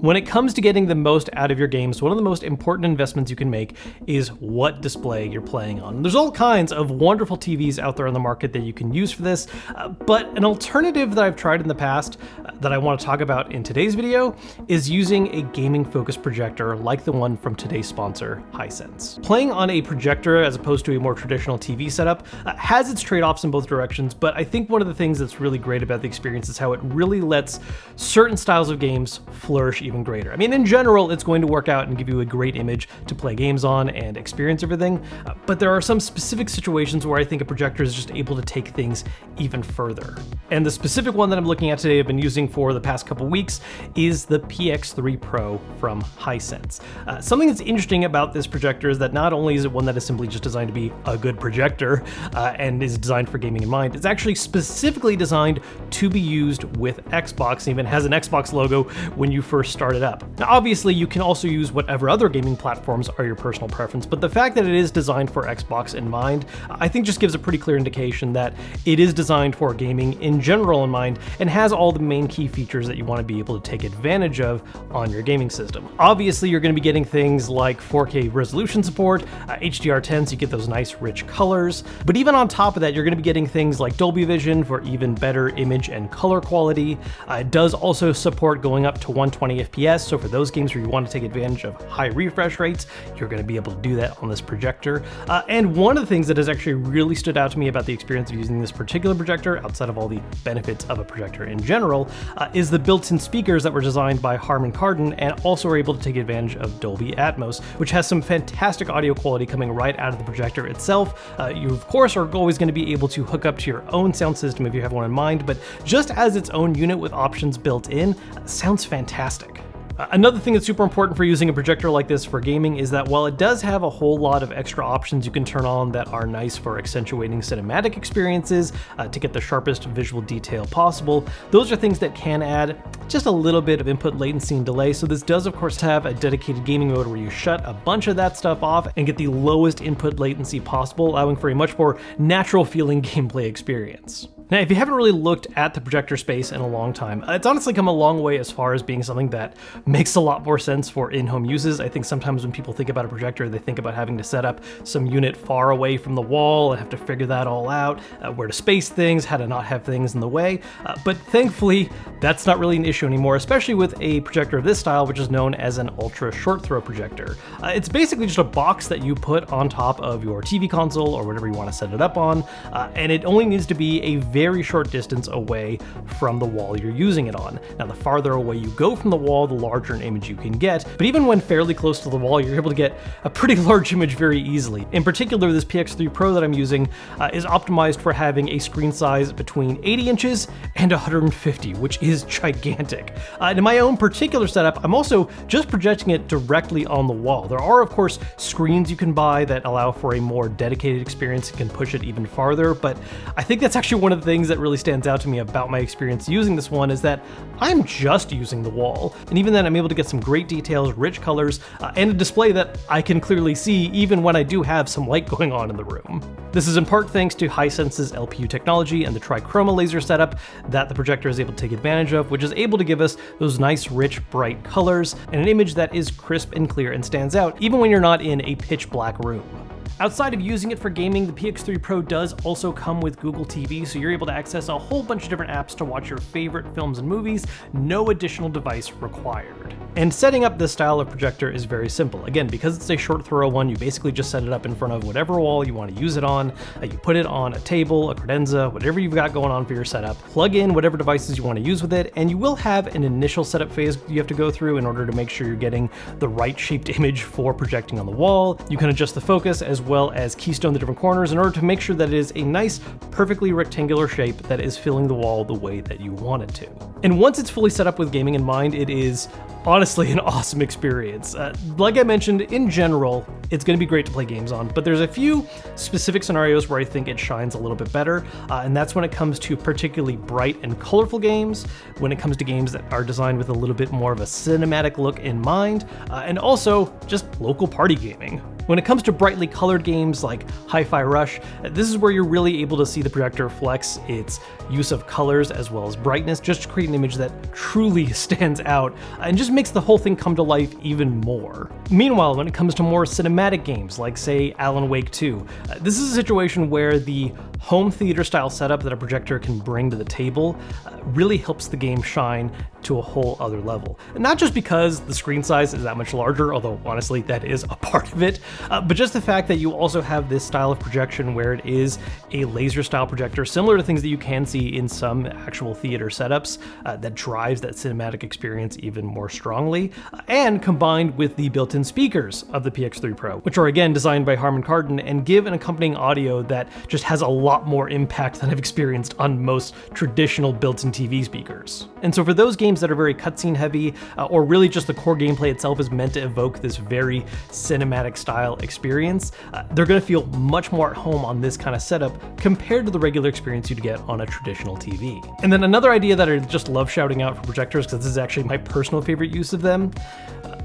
When it comes to getting the most out of your games, one of the most important investments you can make is what display you're playing on. There's all kinds of wonderful TVs out there on the market that you can use for this, but an alternative that I've tried in the past that I want to talk about in today's video is using a gaming-focused projector like the one from today's sponsor, Hisense. Playing on a projector as opposed to a more traditional TV setup has its trade-offs in both directions, but I think one of the things that's really great about the experience is how it really lets certain styles of games flourish even greater. I mean, in general, it's going to work out and give you a great image to play games on and experience everything, but there are some specific situations where I think a projector is just able to take things even further. And the specific one that I'm looking at today, I've been using for the past couple weeks, is the PX3 Pro from Hisense. Something that's interesting about this projector is that not only is it one that is simply just designed to be a good projector and is designed for gaming in mind, it's actually specifically designed to be used with Xbox, and even has an Xbox logo when you first start it up. Now, obviously, you can also use whatever other gaming platforms are your personal preference, but the fact that it is designed for Xbox in mind, I think just gives a pretty clear indication that it is designed for gaming in general in mind and has all the main key features that you want to be able to take advantage of on your gaming system. Obviously, you're going to be getting things like 4K resolution support, HDR10, so you get those nice rich colors, but even on top of that, you're going to be getting things like Dolby Vision for even better image and color quality. It does also support going up to 120 FPS, so for those games where you want to take advantage of high refresh rates, you're going to be able to do that on this projector. And one of the things that has actually really stood out to me about the experience of using this particular projector, outside of all the benefits of a projector in general, is the built-in speakers that were designed by Harman Kardon and also are able to take advantage of Dolby Atmos, which has some fantastic audio quality coming right out of the projector itself. You, of course, are always going to be able to hook up to your own sound system if you have one in mind, but just as its own unit with options built in, sounds fantastic. Another thing that's super important for using a projector like this for gaming is that while it does have a whole lot of extra options you can turn on that are nice for accentuating cinematic experiences to get the sharpest visual detail possible, those are things that can add just a little bit of input latency and delay. So this does, of course, have a dedicated gaming mode where you shut a bunch of that stuff off and get the lowest input latency possible, allowing for a much more natural feeling gameplay experience. Now, if you haven't really looked at the projector space in a long time, it's honestly come a long way as far as being something that makes a lot more sense for in-home uses. I think sometimes when people think about a projector, they think about having to set up some unit far away from the wall and have to figure that all out, where to space things, how to not have things in the way. But thankfully, that's not really an issue anymore, especially with a projector of this style, which is known as an ultra short throw projector. It's basically just a box that you put on top of your TV console or whatever you want to set it up on, and it only needs to be a very short distance away from the wall you're using it on. Now, the farther away you go from the wall, the larger an image you can get, but even when fairly close to the wall, you're able to get a pretty large image very easily. In particular, this PX3 Pro that I'm using is optimized for having a screen size between 80 inches and 150, which is gigantic. In my own particular setup, I'm also just projecting it directly on the wall. There are, of course, screens you can buy that allow for a more dedicated experience and can push it even farther, but I think that's actually one of the things that really stands out to me about my experience using this one is that I'm just using the wall, and even then I'm able to get some great details, rich colors, and a display that I can clearly see even when I do have some light going on in the room. This is in part thanks to Hisense's LPU technology and the trichroma laser setup that the projector is able to take advantage of, which is able to give us those nice, rich, bright colors and an image that is crisp and clear and stands out even when you're not in a pitch black room. Outside of using it for gaming, the PX3 Pro does also come with Google TV, so you're able to access a whole bunch of different apps to watch your favorite films and movies, no additional device required. And setting up this style of projector is very simple. Again, because it's a short throw one, you basically just set it up in front of whatever wall you want to use it on. You put it on a table, a credenza, whatever you've got going on for your setup. Plug in whatever devices you want to use with it, and you will have an initial setup phase you have to go through in order to make sure you're getting the right shaped image for projecting on the wall. You can adjust the focus as well as keystone the different corners in order to make sure that it is a nice, perfectly rectangular shape that is filling the wall the way that you want it to. And once it's fully set up with gaming in mind, it is honestly an awesome experience. Like I mentioned, in general, it's going to be great to play games on, but there's a few specific scenarios where I think it shines a little bit better, and that's when it comes to particularly bright and colorful games, when it comes to games that are designed with a little bit more of a cinematic look in mind, and also just local party gaming. When it comes to brightly colored games like Hi-Fi Rush, this is where you're really able to see the projector flex its use of colors as well as brightness just to create an image that truly stands out and just makes the whole thing come to life even more. Meanwhile, when it comes to more cinematic games like, say, Alan Wake 2, this is a situation where the home theater style setup that a projector can bring to the table really helps the game shine to a whole other level. And not just because the screen size is that much larger, although honestly that is a part of it, but just the fact that you also have this style of projection where it is a laser style projector, similar to things that you can see in some actual theater setups, that drives that cinematic experience even more strongly, and combined with the built-in speakers of the PX3 Pro, which are again designed by Harman Kardon and give an accompanying audio that just has a lot more impact than I've experienced on most traditional built-in TV speakers. And so for those games that are very cutscene heavy, or really just the core gameplay itself is meant to evoke this very cinematic style experience, they're going to feel much more at home on this kind of setup compared to the regular experience you'd get on a traditional TV. And then another idea that I just love shouting out for projectors, because this is actually my personal favorite use of them,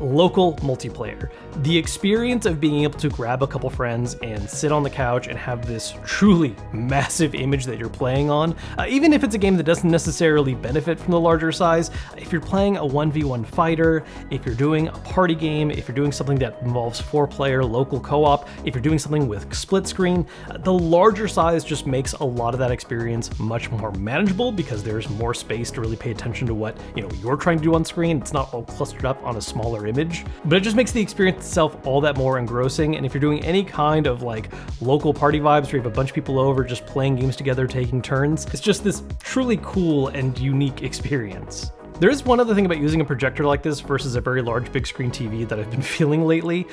local multiplayer. The experience of being able to grab a couple friends and sit on the couch and have this truly massive image that you're playing on, even if it's a game that doesn't necessarily benefit from the larger size, if you're playing a 1v1 fighter, if you're doing a party game, if you're doing something that involves 4-player local co-op, if you're doing something with split screen, the larger size just makes a lot of that experience much more manageable because there's more space to really pay attention to what you're trying to do on screen. It's not all clustered up on a smaller image, but it just makes the experience itself all that more engrossing. And if you're doing any kind of like local party vibes where you have a bunch of people over just playing games together, taking turns, it's just this truly cool and unique experience. There is one other thing about using a projector like this versus a very large big screen TV that I've been feeling lately,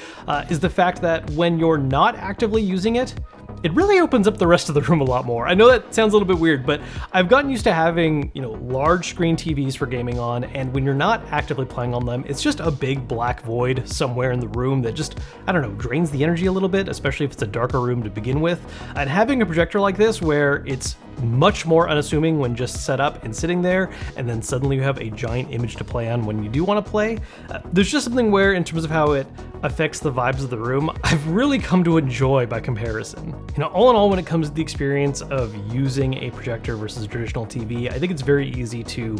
is the fact that when you're not actively using it, it really opens up the rest of the room a lot more. I know that sounds a little bit weird, but I've gotten used to having, large screen TVs for gaming on, and when you're not actively playing on them, it's just a big black void somewhere in the room that just, drains the energy a little bit, especially if it's a darker room to begin with. And having a projector like this where it's much more unassuming when just set up and sitting there, and then suddenly you have a giant image to play on when you do want to play, there's just something where, in terms of how it affects the vibes of the room, I've really come to enjoy by comparison. All in all, when it comes to the experience of using a projector versus a traditional TV, I think it's very easy to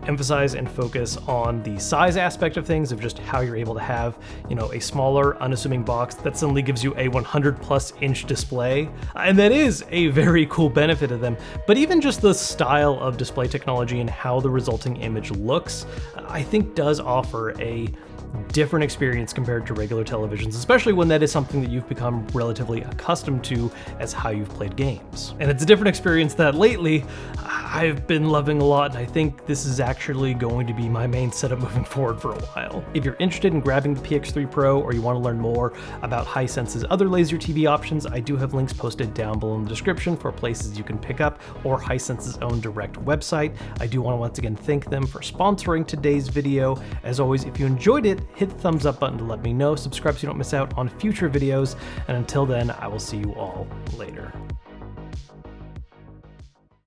emphasize and focus on the size aspect of things, of just how you're able to have, a smaller, unassuming box that suddenly gives you a 100+ inch display, and that is a very cool benefit of them. But even just the style of display technology and how the resulting image looks, I think does offer a different experience compared to regular televisions, especially when that is something that you've become relatively accustomed to as how you've played games. And it's a different experience that lately I've been loving a lot, and I think this is actually going to be my main setup moving forward for a while. If you're interested in grabbing the PX3 Pro, or you want to learn more about Hisense's other laser TV options, I do have links posted down below in the description for places you can pick up, or Hisense's own direct website. I do want to once again thank them for sponsoring today's video. As always, if you enjoyed it, hit the thumbs up button to let me know, subscribe so you don't miss out on future videos, and until then, I will see you all later.